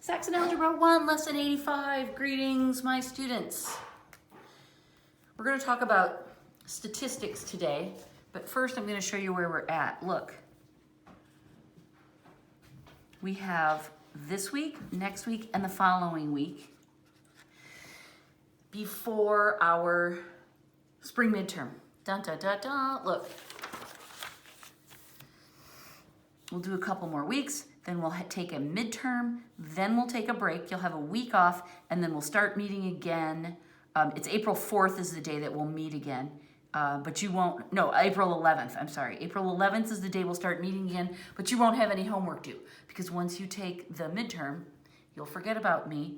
Saxon Algebra 1, Lesson 85. Greetings, my students. We're going to talk about statistics today, but first I'm going to show you where we're at. Look, we have this week, next week, and the following week before our spring midterm. Dun, dun, dun, dun. Look, we'll do a couple more weeks, then we'll take a midterm, then we'll take a break. You'll have a week off, and then we'll start meeting again. It's April 4th is the day that we'll meet again, but you won't, no, April 11th, I'm sorry. April 11th is the day we'll start meeting again, but you won't have any homework due, because once you take the midterm, you'll forget about me,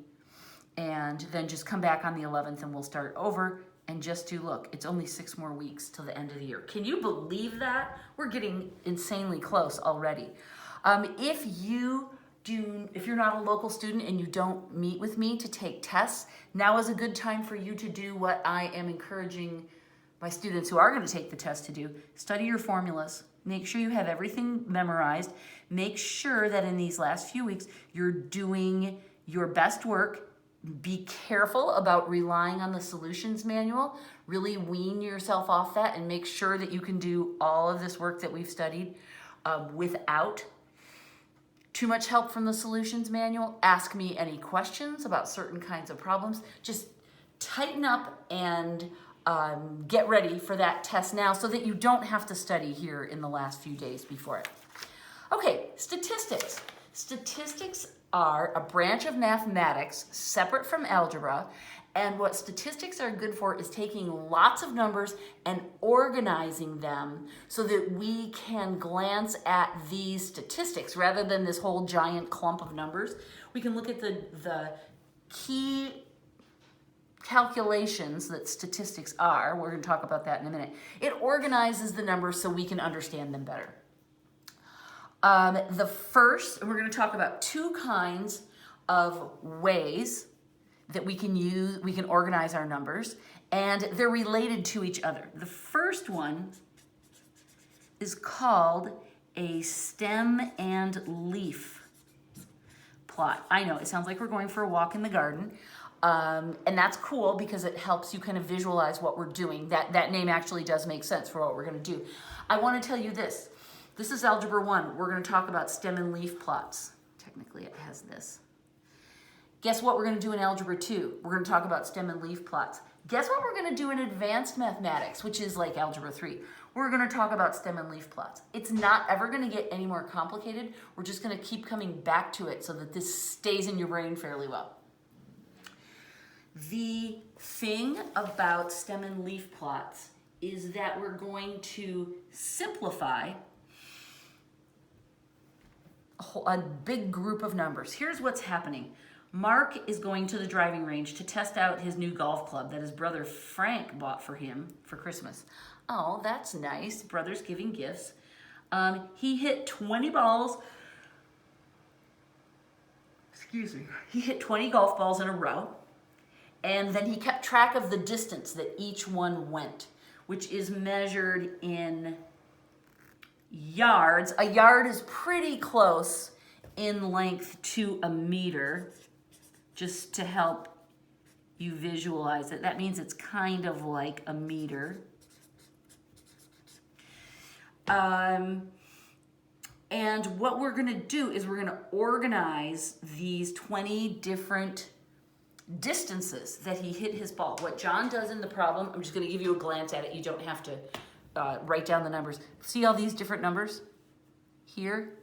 and then just come back on the 11th and we'll start over. And just to look, it's only 6 more weeks till the end of the year. Can you believe that? We're getting insanely close already. If you're not a local student and you don't meet with me to take tests, now is a good time for you to do what I am encouraging my students who are going to take the test to do. Study your formulas. Make sure you have everything memorized. Make sure that in these last few weeks, you're doing your best work. Be careful about relying on the solutions manual. Really wean yourself off that and make sure that you can do all of this work that we've studied without too much help from the solutions manual. Ask me any questions about certain kinds of problems. Just tighten up and get ready for that test now so that you don't have to study here in the last few days before it. Okay, statistics. Statistics are a branch of mathematics separate from algebra, and what statistics are good for is taking lots of numbers and organizing them so that we can glance at these statistics rather than this whole giant clump of numbers. We can look at the key calculations that statistics are. We're going to talk about that in a minute. It organizes the numbers so we can understand them better. We're going to talk about 2 kinds of ways that we can organize our numbers, and they're related to each other. The first one is called a stem and leaf plot. I know, it sounds like we're going for a walk in the garden, and that's cool because it helps you kind of visualize what we're doing. That name actually does make sense for what we're going to do. I want to tell you this. This is Algebra 1. We're going to talk about stem and leaf plots. Technically, it has this. Guess what we're going to do in Algebra 2? We're going to talk about stem and leaf plots. Guess what we're going to do in Advanced Mathematics, which is like Algebra 3? We're going to talk about stem and leaf plots. It's not ever going to get any more complicated. We're just going to keep coming back to it so that this stays in your brain fairly well. The thing about stem and leaf plots is that we're going to simplify a big group of numbers. Here's what's happening. Mark is going to the driving range to test out his new golf club that his brother Frank bought for him for Christmas. Oh, that's nice. Brother's giving gifts. He hit 20 balls. Excuse me. He hit 20 golf balls in a row. And then he kept track of the distance that each one went, which is measured in yards. A yard is pretty close in length to a meter, just to help you visualize it. That means it's kind of like a meter. And what we're going to do is we're going to organize these 20 different distances that he hit his ball. What John does in the problem, I'm just going to give you a glance at it. You don't have to write down the numbers. See all these different numbers here?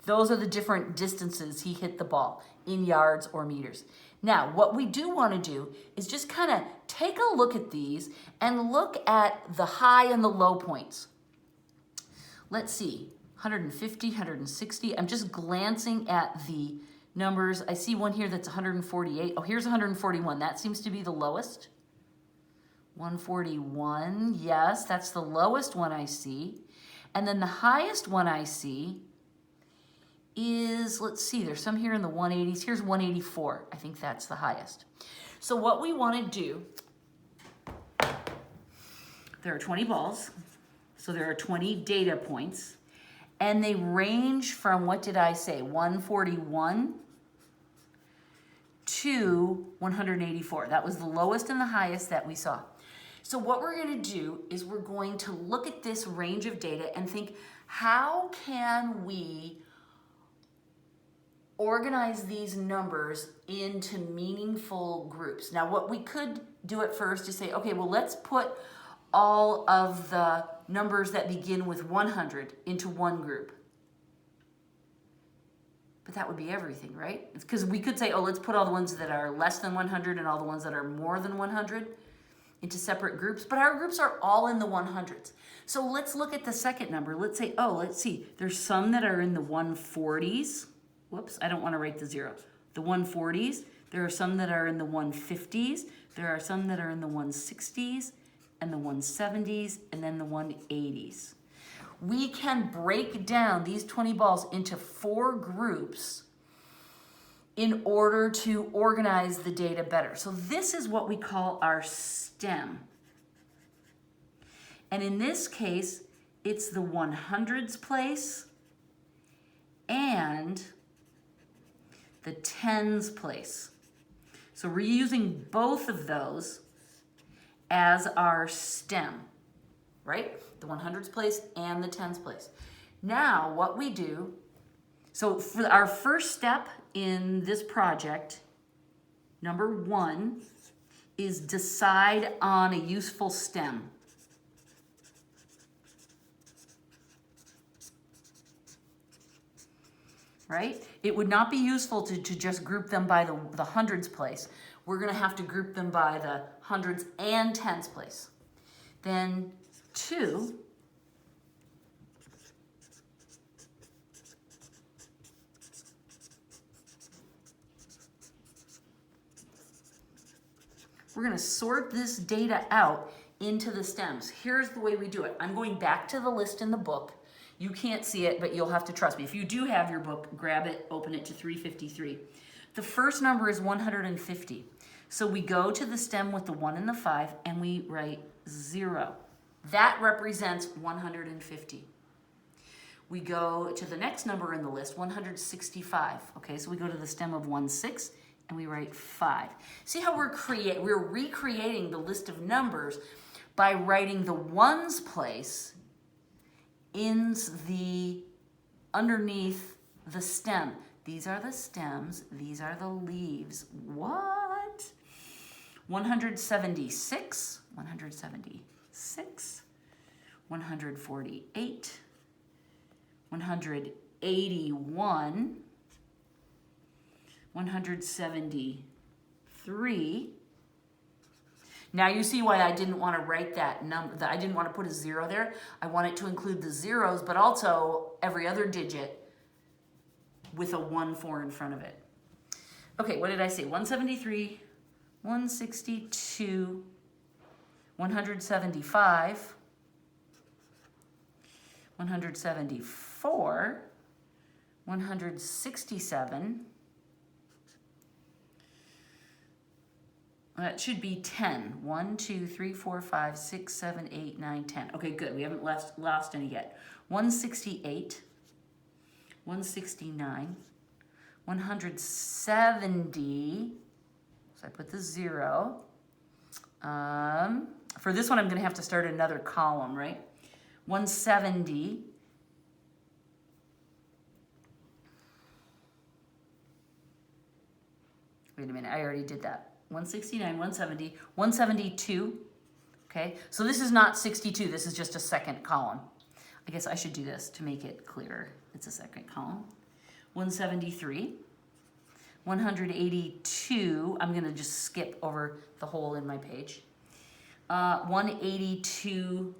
Those are the different distances he hit the ball in yards or meters. Now, what we do want to do is just kind of take a look at these and look at the high and the low points. Let's see, 150, 160. I'm just glancing at the numbers. I see one here that's 148. Oh, here's 141. That seems to be the lowest. 141, yes, that's the lowest one I see. And then the highest one I see is, let's see, there's some here in the 180s. Here's 184. I think that's the highest. So what we want to do, there are 20 balls, so there are 20 data points, and they range from, what did I say, 141 to 184. That was the lowest and the highest that we saw. So what we're going to do is we're going to look at this range of data and think, how can we organize these numbers into meaningful groups? Now, what we could do at first is say, okay, well, let's put all of the numbers that begin with 100 into one group. But that would be everything, right? Because we could say, oh, let's put all the ones that are less than 100 and all the ones that are more than 100 into separate groups. But our groups are all in the 100s. So let's look at the second number. Let's say, oh, let's see. There's some that are in the 140s. Whoops, I don't want to write the zeros. The 140s. There are some that are in the 150s. There are some that are in the 160s and the 170s and then the 180s. We can break down these 20 balls into 4 groups in order to organize the data better. So this is what we call our stem. And in this case, it's the 100s place and the tens place. So we're using both of those as our stem, right? The 100s place and the tens place. Now what we do, so for our first step in this project, number 1 is decide on a useful stem. Right? It would not be useful to just group them by the hundreds place. We're going to have to group them by the hundreds and tens place. Then 2, we're going to sort this data out into the stems. Here's the way we do it. I'm going back to the list in the book. You can't see it, but you'll have to trust me. If you do have your book, grab it, open it to 353. The first number is 150. So we go to the stem with the 1 and the 5, and we write 0. That represents 150. We go to the next number in the list, 165. Okay, so we go to the stem of 16, and we write 5. See how we're recreating the list of numbers by writing the ones place in the underneath the stem. These are the stems, these are the leaves. What? 176, 176, 148, 181, 173. Now you see why I didn't want to write that number. I didn't want to put a 0 there. I want it to include the zeros, but also every other digit with a 1-4 in front of it. Okay, what did I say? 173, 162, 175, 174, 167. That should be 10. 1, 2, 3, 4, 5, 6, 7, 8, 9, 10. Okay, good. We haven't lost any yet. 168, 169, 170. So I put the 0. For this one, I'm going to have to start another column, right? 170. Wait a minute, I already did that. 169, 170, 172. Okay, so this is not 62, this is just a second column. I guess I should do this to make it clearer. It's a second column. 173, 182. I'm gonna just skip over the hole in my page. 182,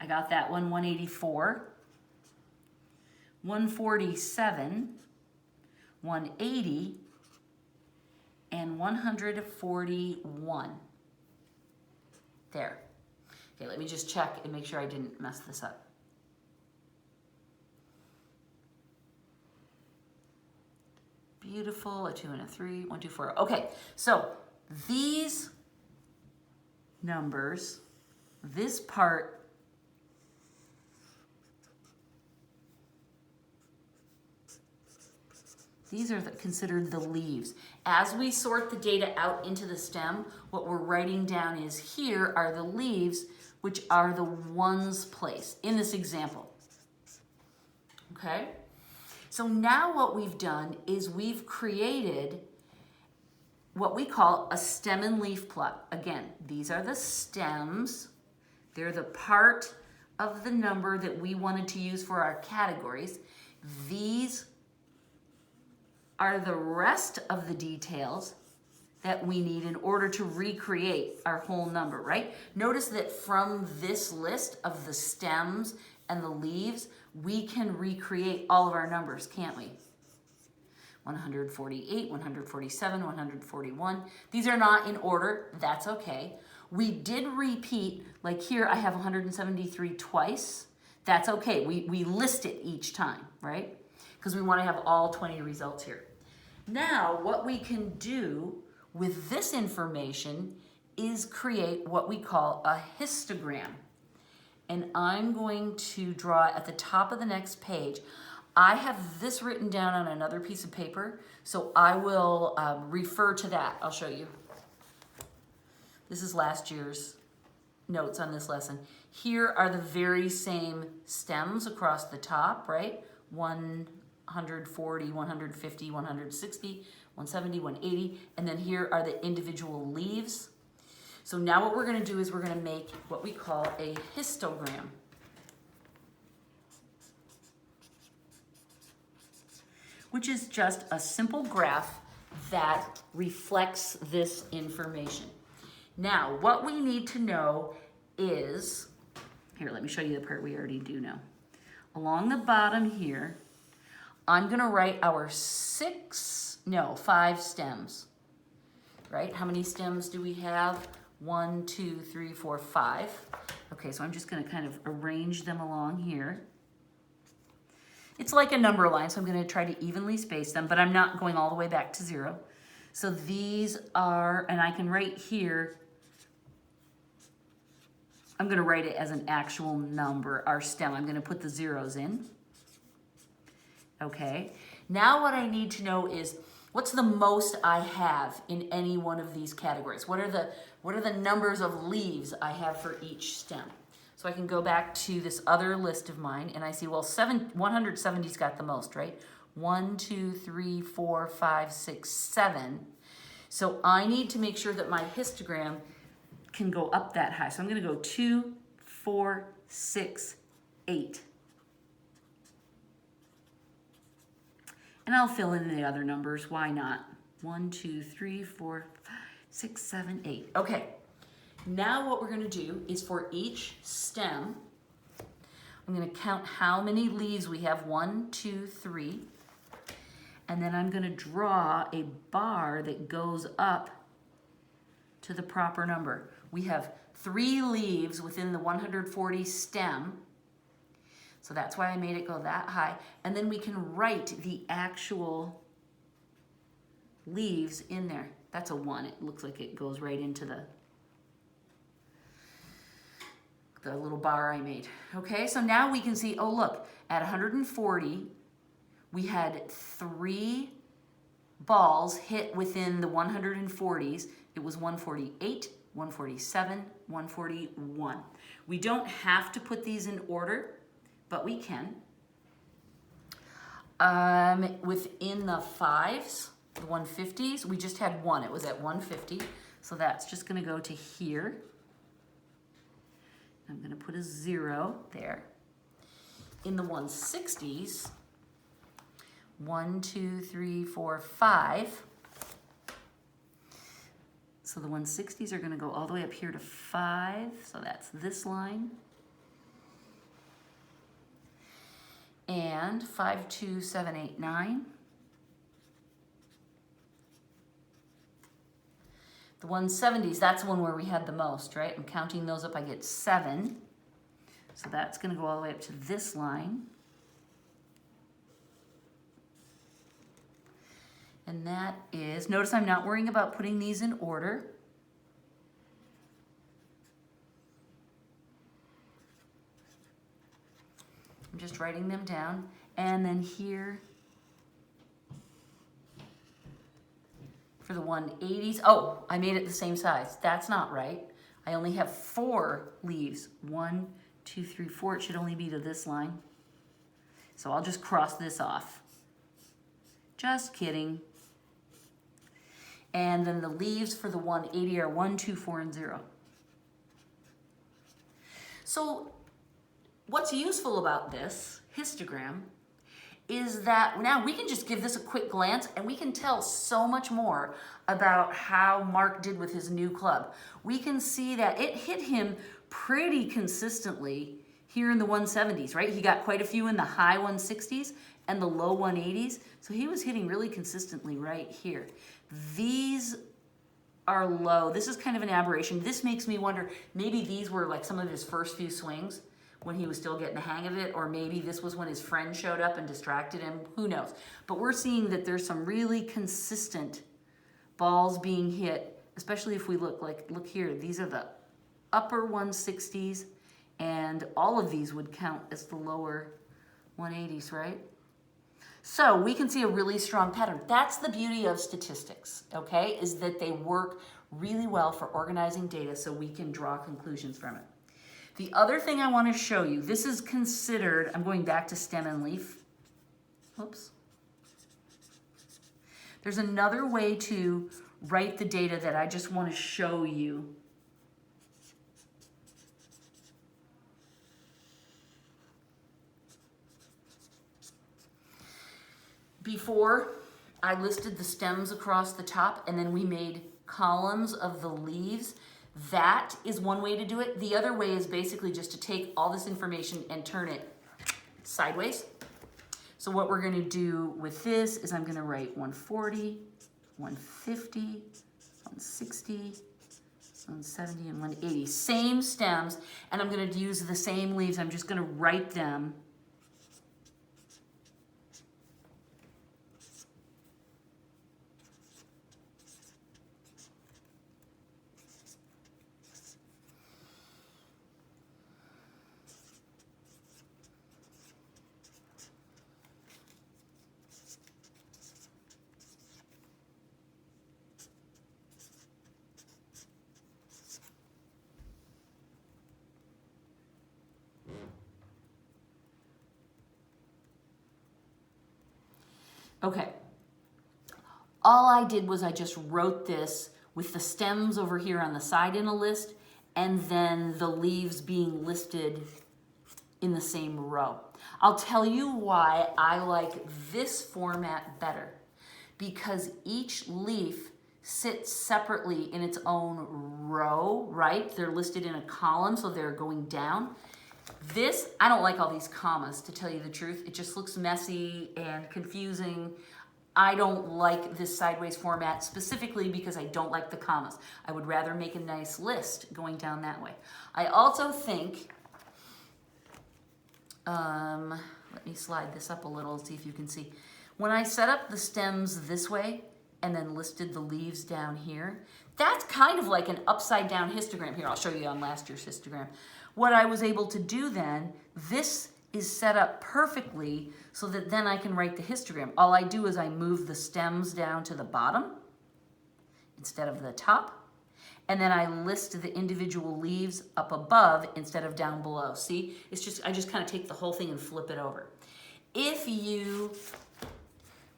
I got that one. 184, 147, 180, and 141. There. Okay, let me just check and make sure I didn't mess this up. Beautiful, a 2 and a 3, 1, 2, 4. Okay, so these numbers, this part, These are considered the leaves. As we sort the data out into the stem, what we're writing down is here are the leaves, which are the ones place in this example. Okay? So now what we've done is we've created what we call a stem and leaf plot. Again, these are the stems. They're the part of the number that we wanted to use for our categories. These are the rest of the details that we need in order to recreate our whole number, right? Notice that from this list of the stems and the leaves, we can recreate all of our numbers, can't we? 148, 147, 141. These are not in order, that's okay. We did repeat, like here I have 173 twice. That's okay, we list it each time, right? Because we want to have all 20 results here. Now, what we can do with this information is create what we call a histogram. And I'm going to draw at the top of the next page. I have this written down on another piece of paper, so I will refer to that. I'll show you. This is last year's notes on this lesson. Here are the very same stems across the top, right? 140, 150, 160, 170, 180, and then here are the individual leaves. So now what we're going to do is we're going to make what we call a histogram. Which is just a simple graph that reflects this information. Now, what we need to know is, here, let me show you the part we already do know. Along the bottom here, I'm gonna write our 5 stems, right? How many stems do we have? 1, 2, 3, 4, 5. Okay, so I'm just gonna kind of arrange them along here. It's like a number line, so I'm gonna try to evenly space them, but I'm not going all the way back to 0. So these are, and I can write here, I'm gonna write it as an actual number, our stem. I'm gonna put the zeros in. Okay, now what I need to know is, what's the most I have in any one of these categories? What are the numbers of leaves I have for each stem? So I can go back to this other list of mine and I see, well, 170's got the most, right? 1, 2, 3, 4, 5, 6, 7. So I need to make sure that my histogram can go up that high. So I'm gonna go 2, 4, 6, 8. And I'll fill in the other numbers, why not? 1, 2, 3, 4, 5, 6, 7, 8. Okay. Now what we're going to do is for each stem, I'm going to count how many leaves we have. 1, 2, 3. And then I'm going to draw a bar that goes up to the proper number. We have 3 leaves within the 140 stem. So that's why I made it go that high. And then we can write the actual leaves in there. That's a 1. It looks like it goes right into the little bar I made. Okay, so now we can see, oh look, at 140, we had 3 balls hit within the 140s. It was 148, 147, 141. We don't have to put these in order, but we can. Within the 5s, the 150s, we just had 1. It was at 150, so that's just gonna go to here. I'm going to put a 0 there. In the 160s, 1, 2, 3, 4, 5. So the 160s are going to go all the way up here to 5. So that's this line. And 5, 2, 7, 8, 9. The 170s, that's the one where we had the most, right? I'm counting those up, I get 7. So that's gonna go all the way up to this line. And that is, notice I'm not worrying about putting these in order. I'm just writing them down. And then here for the 180s. Oh, I made it the same size. That's not right. I only have 4 leaves. 1, 2, 3, 4. It should only be to this line. So I'll just cross this off. Just kidding. And then the leaves for the 180 are 1, 2, 4, and 0. So what's useful about this histogram is that now we can just give this a quick glance and we can tell so much more about how Mark did with his new club. We can see that it hit him pretty consistently here in the 170s, right? He got quite a few in the high 160s and the low 180s. So he was hitting really consistently right here. These are low. This is kind of an aberration. This makes me wonder, maybe these were like some of his first few swings when he was still getting the hang of it, or maybe this was when his friend showed up and distracted him. Who knows? But we're seeing that there's some really consistent balls being hit, especially if we look here. These are the upper 160s, and all of these would count as the lower 180s, right? So we can see a really strong pattern. That's the beauty of statistics, okay, is that they work really well for organizing data so we can draw conclusions from it. The other thing I want to show you, this is considered, I'm going back to stem and leaf. Oops. There's another way to write the data that I just want to show you. Before, I listed the stems across the top, and then we made columns of the leaves. That is one way to do it. The other way is basically just to take all this information and turn it sideways. So what we're going to do with this is I'm going to write 140, 150, 160, 170, and 180. Same stems, and I'm going to use the same leaves. I'm just going to write them Okay, all I did was I just wrote this with the stems over here on the side in a list and then the leaves being listed in the same row. I'll tell you why I like this format better, because each leaf sits separately in its own row, right? They're listed in a column, so they're going down. This, I don't like all these commas, to tell you the truth. It just looks messy and confusing. I don't like this sideways format specifically because I don't like the commas. I would rather make a nice list going down that way. I also think, let me slide this up a little and see if you can see. When I set up the stems this way and then listed the leaves down here, that's kind of like an upside down histogram. Here, I'll show you on last year's histogram. What I was able to do then, this is set up perfectly so that then I can write the histogram. All I do is I move the stems down to the bottom instead of the top, and then I list the individual leaves up above instead of down below. See, it's just, I just kind of take the whole thing and flip it over. If you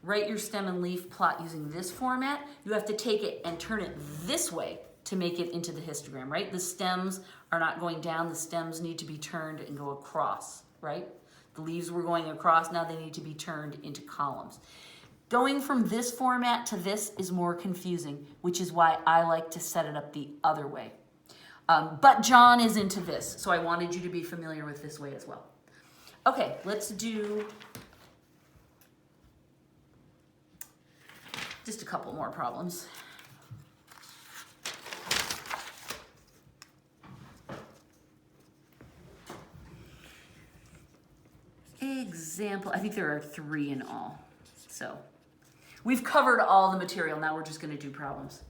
write your stem and leaf plot using this format, you have to take it and turn it this way to make it into the histogram, right? The stems are not going down, the stems need to be turned and go across, right? The leaves were going across, now they need to be turned into columns. Going from this format to this is more confusing, which is why I like to set it up the other way. But John is into this, so I wanted you to be familiar with this way as well. Okay, let's do just a couple more problems. Example, I think there are 3 in all. So we've covered all the material. Now we're just going to do problems.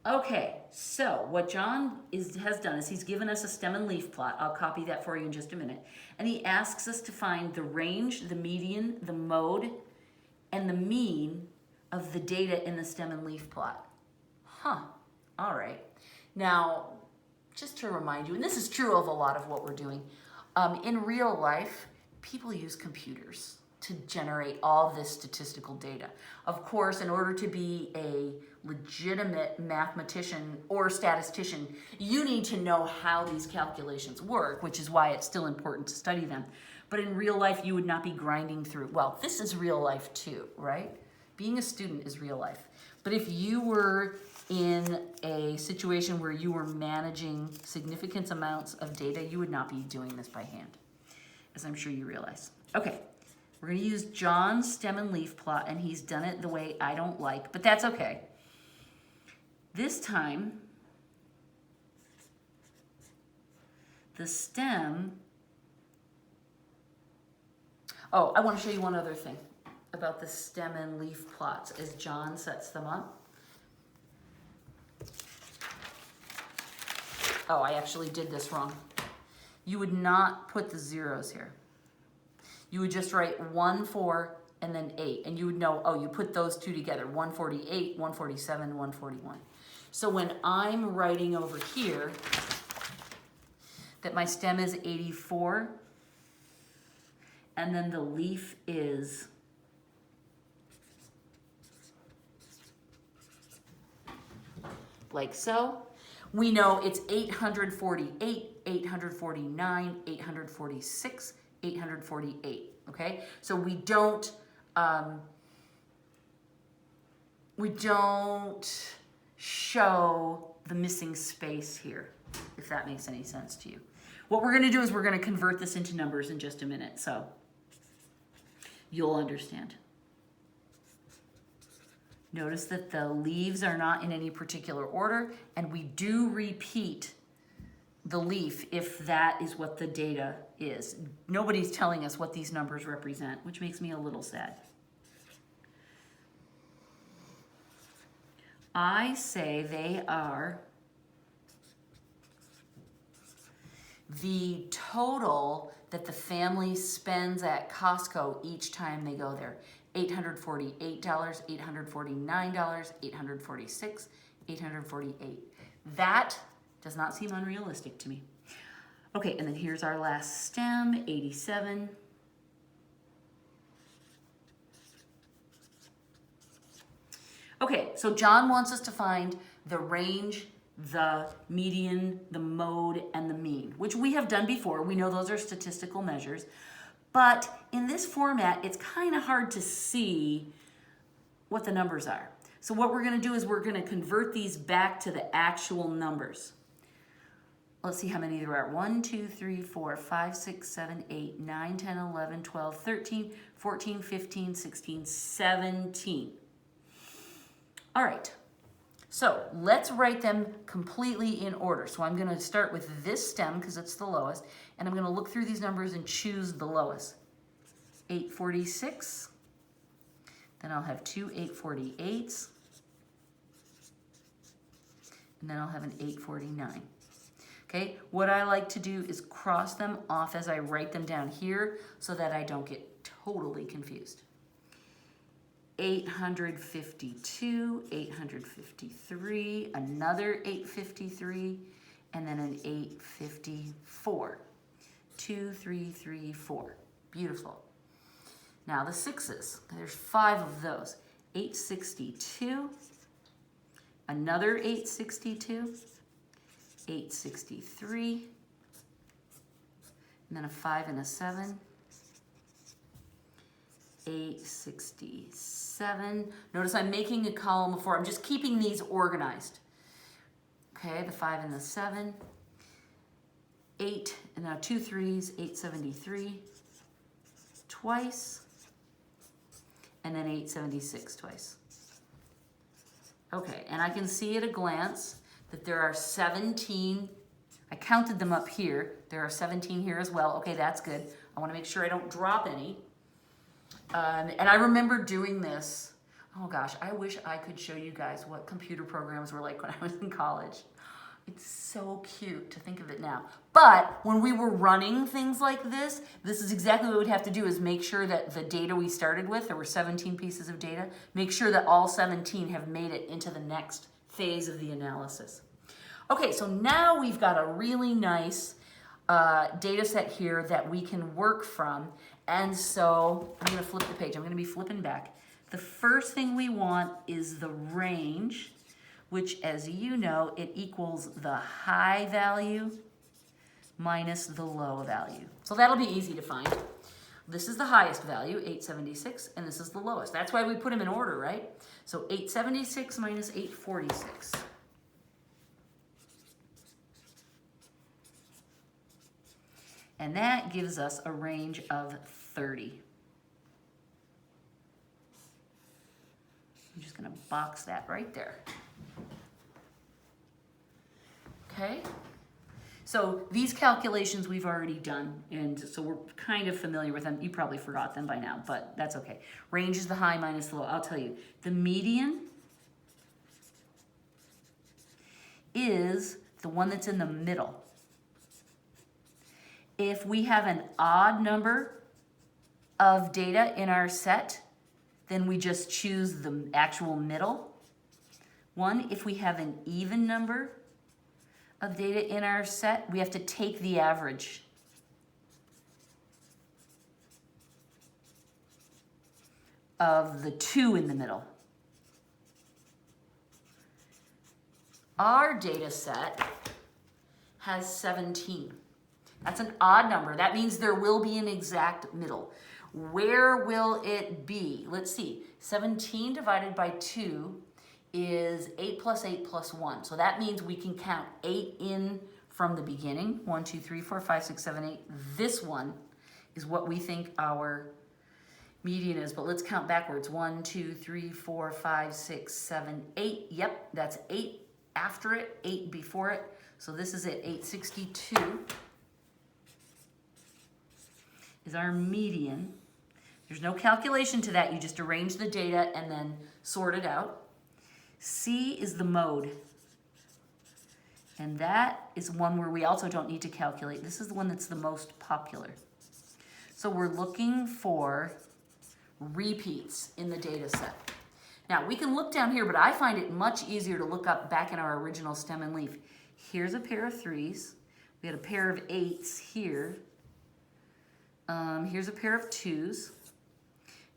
Okay, so what John has done is he's given us a stem and leaf plot. I'll copy that for you in just a minute. And he asks us to find the range, the median, the mode, and the mean of the data in the stem and leaf plot. Huh, all right. Now, just to remind you, and this is true of a lot of what we're doing, in real life, people use computers to generate all this statistical data. Of course, in order to be a legitimate mathematician or statistician, you need to know how these calculations work, which is why it's still important to study them. But in real life, you would not be grinding through, well, this is real life too, right? Being a student is real life. But if you were in a situation where you were managing significant amounts of data, you would not be doing this by hand, as I'm sure you realize. Okay. We're going to use John's stem and leaf plot, and he's done it the way I don't like, but that's okay. This time, the stem... Oh, I want to show you one other thing about the stem and leaf plots as John sets them up. Oh, I actually did this wrong. You would not put the zeros here. You would just write 1, 4, and then 8. And you would know, oh, you put those two together, 148, 147, 141. So when I'm writing over here that my stem is 84, and then the leaf is like so, we know it's 848, 849, 846, 848, okay? So we don't show the missing space here, if that makes any sense to you. What we're gonna do is we're gonna convert this into numbers in just a minute, so you'll understand. Notice that the leaves are not in any particular order, and we do repeat the leaf if that is what the data is. Nobody's telling us what these numbers represent, which makes me a little sad. I say they are the total that the family spends at Costco each time they go there. $848, $849, $846, $848. That does not seem unrealistic to me. Okay, and then here's our last stem, 87. Okay, so John wants us to find the range, the median, the mode, and the mean, which we have done before. We know those are statistical measures. But in this format, it's kind of hard to see what the numbers are. So what we're going to do is we're going to convert these back to the actual numbers. Let's see how many there are. 1, 2, 3, 4, 5, 6, 7, 8, 9, 10, 11, 12, 13, 14, 15, 16, 17. All right. So let's write them completely in order. So I'm going to start with this stem because it's the lowest, and I'm going to look through these numbers and choose the lowest. 846. Then I'll have two 848s. And then I'll have an 849. Okay, what I like to do is cross them off as I write them down here so that I don't get totally confused. 852, 853, another 853, and then an 854. 2, 3, 3, 4. Beautiful. Now the sixes, there's 5 of those. 862, another 862, 863, and then a 5 and a 7. 867. Notice I'm making a column before. I'm just keeping these organized. Okay, the 5 and the 7. 8, and now 2 3s, 873 twice, and then 876 twice. Okay, and I can see at a glance that there are 17. I counted them up here. There are 17 here as well. Okay, that's good. I want to make sure I don't drop any. And I remember doing this. Oh gosh, I wish I could show you guys what computer programs were like when I was in college. It's so cute to think of it now. But when we were running things like this is exactly what we'd have to do, is make sure that the data we started with, there were 17 pieces of data, make sure that all 17 have made it into the next phase of the analysis. Okay, so now we've got a really nice data set here that we can work from. And so I'm gonna flip the page. I'm gonna be flipping back. The first thing we want is the range, which, as you know, it equals the high value minus the low value. So that'll be easy to find. This is the highest value, 876, and this is the lowest. That's why we put them in order, right? So 876 minus 846. And that gives us a range of 30. I'm just gonna box that right there. Okay? So these calculations we've already done, and so we're kind of familiar with them. You probably forgot them by now, but that's okay. Range is the high minus the low. I'll tell you, the median is the one that's in the middle. If we have an odd number of data in our set, then we just choose the actual middle one. If we have an even number of data in our set, we have to take the average. Of the two in the middle. Our data set has 17. That's an odd number. That means there will be an exact middle. Where will it be? Let's see. 17 divided by 2 is 8 plus 8 plus 1. So that means we can count 8 in from the beginning. 1, 2, 3, 4, 5, 6, 7, 8. This one is what we think our median is, but let's count backwards. 1, 2, 3, 4, 5, 6, 7, 8. Yep, that's 8 after it, 8 before it. So this is it, 862 is our median. There's no calculation to that. You just arrange the data and then sort it out. C is the mode. And that is one where we also don't need to calculate. This is the one that's the most popular. So we're looking for repeats in the data set. Now we can look down here, but I find it much easier to look up back in our original stem and leaf. Here's a pair of 3s. We had a pair of 8s here. Here's a pair of 2s.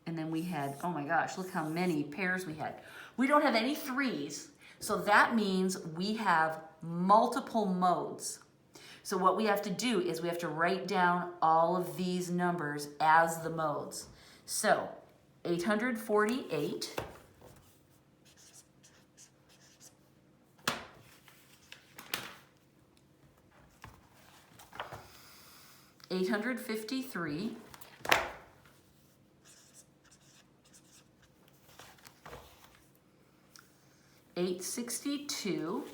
And then we had, oh my gosh, look how many pairs we had. We don't have any 3s, so that means we have multiple modes. So what we have to do is we have to write down all of these numbers as the modes. So 848 853 862,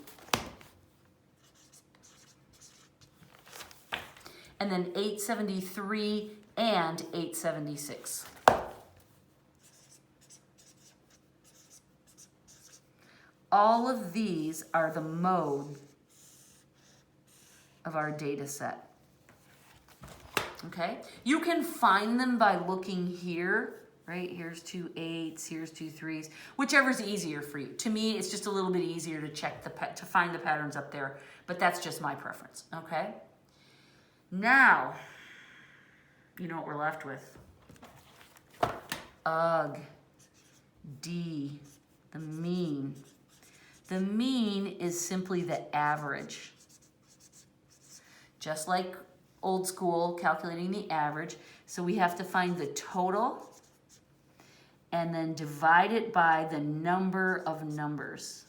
and then 873 and 876. All of these are the mode of our data set. Okay? You can find them by looking here. Right, here's 2 8s, here's 2 3s, whichever's easier for you. To me, it's just a little bit easier to check to find the patterns up there, but that's just my preference, okay? Now, you know what we're left with. UG, D, the mean. The mean is simply the average. Just like old school, calculating the average. So we have to find the total and then divide it by the number of numbers.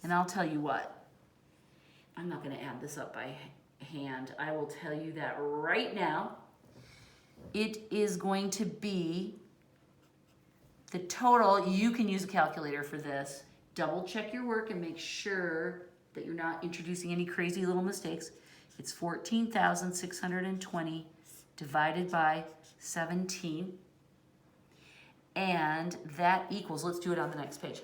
And I'll tell you what, I'm not gonna add this up by hand. I will tell you that right now. It is going to be the total. You can use a calculator for this. Double check your work and make sure that you're not introducing any crazy little mistakes. It's 14,620 divided by 17, and that equals, let's do it on the next page.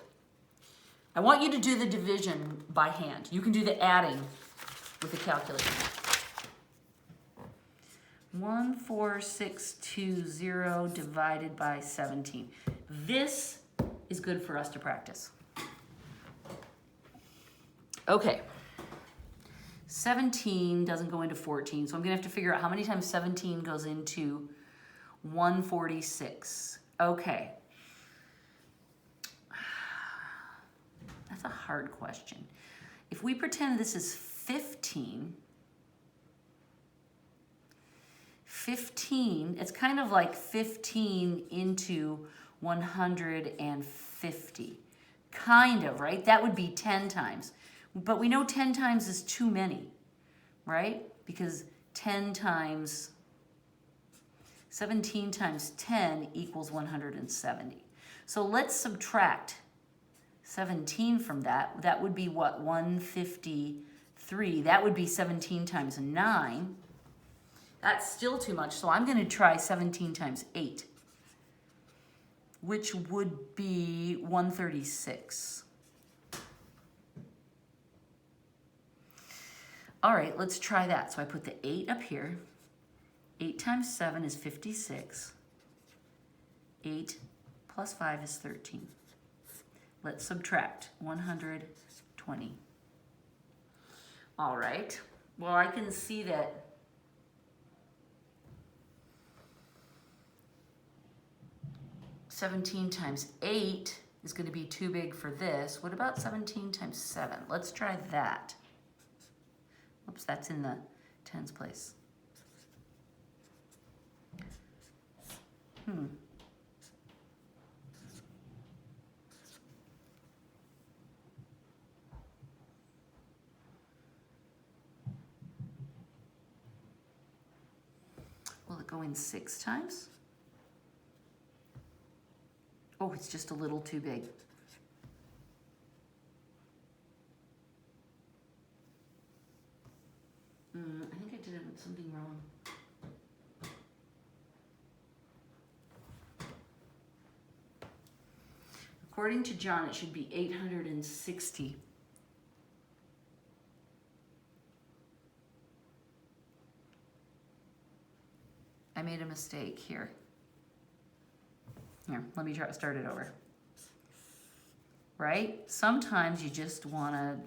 I want you to do the division by hand. You can do the adding with the calculator. 14620 divided by 17. This is good for us to practice. Okay. 17 doesn't go into 14, so I'm going to have to figure out how many times 17 goes into 146. Okay. That's a hard question. If we pretend this is 15, it's kind of like 15 into 150. Kind of, right? That would be 10 times. But we know 10 times is too many, right? Because 17 times 10 equals 170. So let's subtract 17 from that. That would be what, 153. That would be 17 times 9. That's still too much, so I'm going to try 17 times 8, which would be 136. All right, let's try that. So I put the 8 up here. 8 times 7 is 56. 8 plus 5 is 13. Let's subtract 120. All right, well, I can see that 17 times 8 is going to be too big for this. What about 17 times 7? Let's try that. Oops, that's in the tens place. Will it go in 6 times? Oh, it's just a little too big. I think I did something wrong. According to John, it should be 860. I made a mistake here. Here, let me start it over. Right? Sometimes you just want to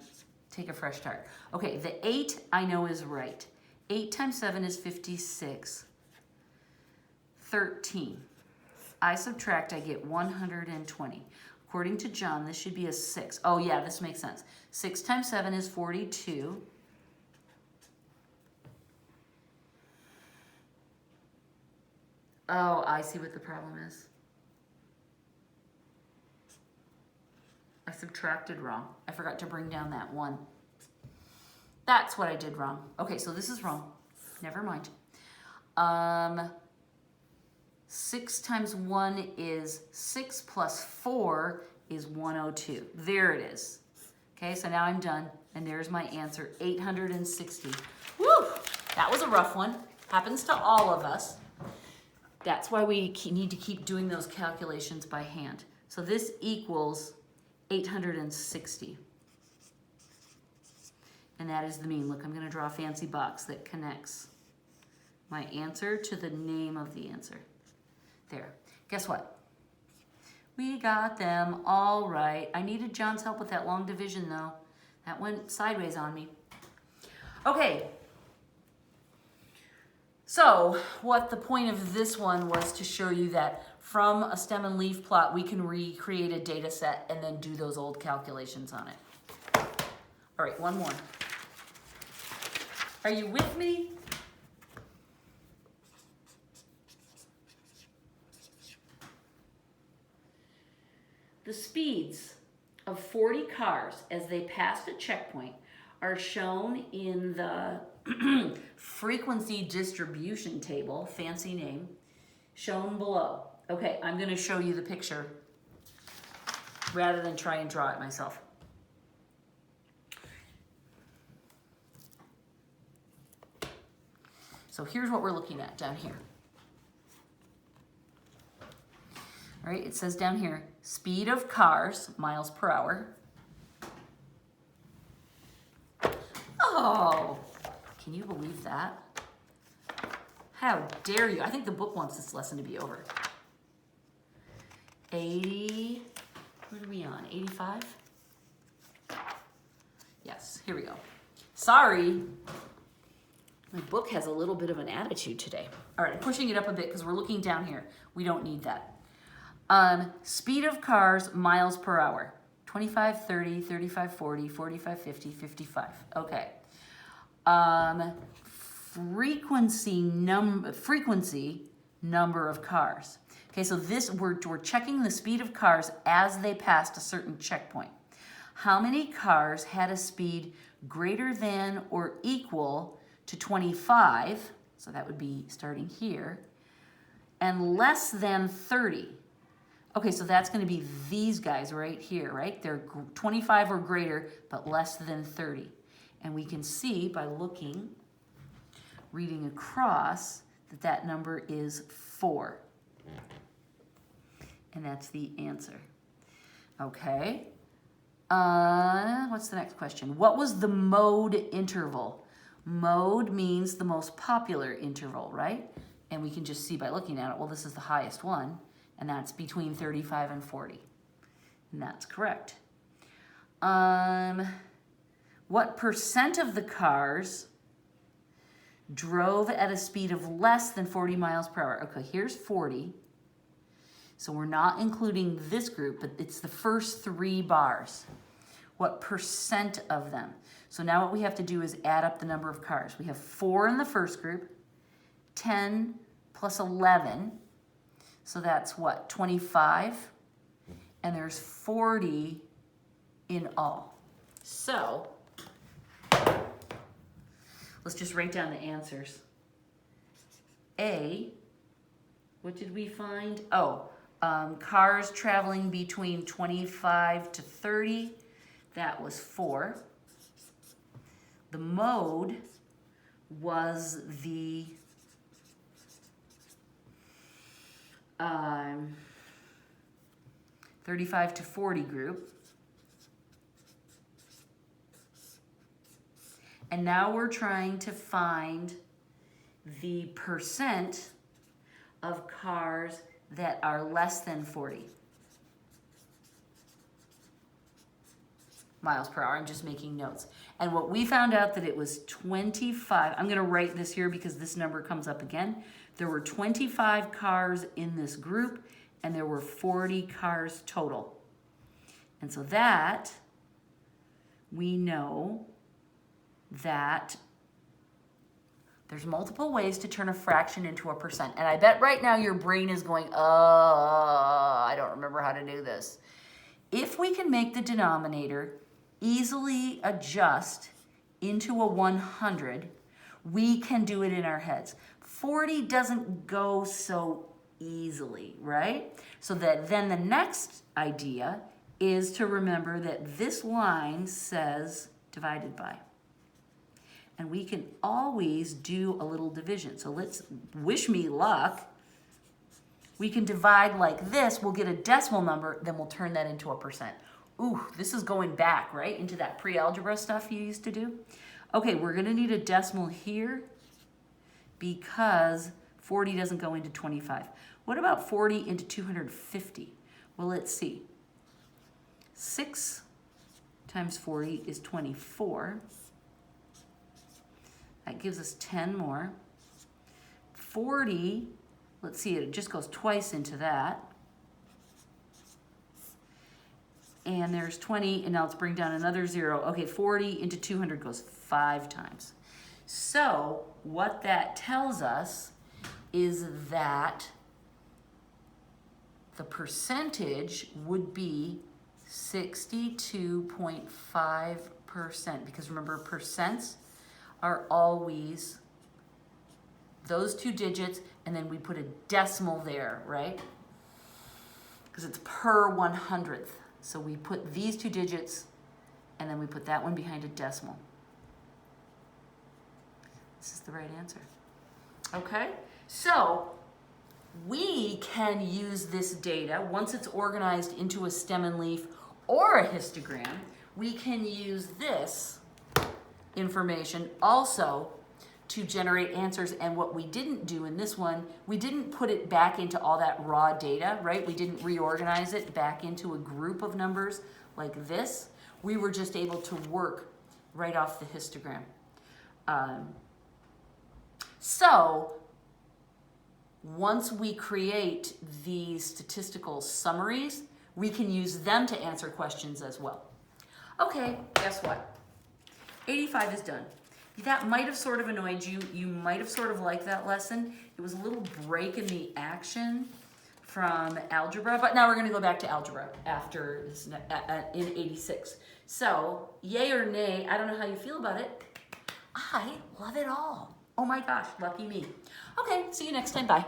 take a fresh start. Okay, the 8 I know is right. 8 times 7 is 56. 13. I subtract, I get 120. According to John, this should be a 6. Oh yeah, this makes sense. 6 times 7 is 42. Oh, I see what the problem is. I subtracted wrong. I forgot to bring down that 1. That's what I did wrong. Okay, so this is wrong. Never mind. 6 times 1 is 6 plus 4 is 102. There it is. Okay, so now I'm done. And there's my answer, 860. Woo! That was a rough one. Happens to all of us. That's why we need to keep doing those calculations by hand. So this equals 860. And that is the mean. Look, I'm going to draw a fancy box that connects my answer to the name of the answer. There. Guess what? We got them all right. I needed John's help with that long division, though. That went sideways on me. Okay. So, what the point of this one was to show you that from a stem and leaf plot, we can recreate a data set and then do those old calculations on it. All right, one more. Are you with me? The speeds of 40 cars as they passed a checkpoint are shown in the frequency distribution table, fancy name, shown below. Okay, I'm going to show you the picture rather than try and draw it myself. So here's what we're looking at down here. All right, it says down here, speed of cars, miles per hour, Oh, can you believe that? How dare you? I think the book wants this lesson to be over. 80, what are we on, 85? Yes, here we go. Sorry, my book has a little bit of an attitude today. All right, I'm pushing it up a bit because we're looking down here. We don't need that. Speed of cars, miles per hour. 25, 30, 35, 40, 45, 50, 55. Okay. Frequency number of cars. Okay, so this we're checking the speed of cars as they passed a certain checkpoint. How many cars had a speed greater than or equal to 25, so that would be starting here, and less than 30? Okay, so that's going to be these guys right here, right? They're 25 or greater, but less than 30. And we can see by reading across, that number is 4. And that's the answer. Okay. What's the next question? What was the mode interval? Mode means the most popular interval, right? And we can just see by looking at it, well, this is the highest one, and that's between 35 and 40. And that's correct. What percent of the cars drove at a speed of less than 40 miles per hour? Okay, here's 40. So we're not including this group, but it's the first 3 bars. What percent of them? So now what we have to do is add up the number of cars. We have 4 in the first group, 10 plus 11. So that's what, 25? And there's 40 in all. So let's just write down the answers. A, what did we find? Oh, cars traveling between 25 to 30, that was 4. The mode was the 35 to 40 group. And now we're trying to find the percent of cars that are less than 40 miles per hour. I'm just making notes. And what we found out that it was 25. I'm going to write this here because this number comes up again. There were 25 cars in this group, and there were 40 cars total. And so that, we know that there's multiple ways to turn a fraction into a percent. And I bet right now your brain is going, I don't remember how to do this. If we can make the denominator easily adjust into a 100, we can do it in our heads. 40 doesn't go so easily, right? So that then the next idea is to remember that this line says divided by. And we can always do a little division. So let's wish me luck. We can divide like this. We'll get a decimal number, then we'll turn that into a percent. Ooh, this is going back, right, into that pre-algebra stuff you used to do. Okay, we're going to need a decimal here because 40 doesn't go into 25. What about 40 into 250? Well, let's see. 6 times 40 is 24. That gives us 10 more. 40, let's see, it just goes twice into that. And there's 20, and now let's bring down another 0. Okay, 40 into 200 goes 5 times. So what that tells us is that the percentage would be 62.5%, because remember, percents are always those 2 digits, and then we put a decimal there, right? Because it's per 100th. So we put these 2 digits, and then we put that one behind a decimal. This is the right answer. Okay? So we can use this data, once it's organized into a stem and leaf or a histogram, we can use this information also to generate answers. And what we didn't do in this one, we didn't put it back into all that raw data, right? We didn't reorganize it back into a group of numbers like this. We were just able to work right off the histogram. So once we create these statistical summaries, we can use them to answer questions as well. Okay, guess what? 85 is done. That might have sort of annoyed you. You might have sort of liked that lesson. It was a little break in the action from algebra, but now we're going to go back to algebra after this, in 86. So, yay or nay, I don't know how you feel about it. I love it all. Oh my gosh, lucky me. Okay, see you next time. Bye.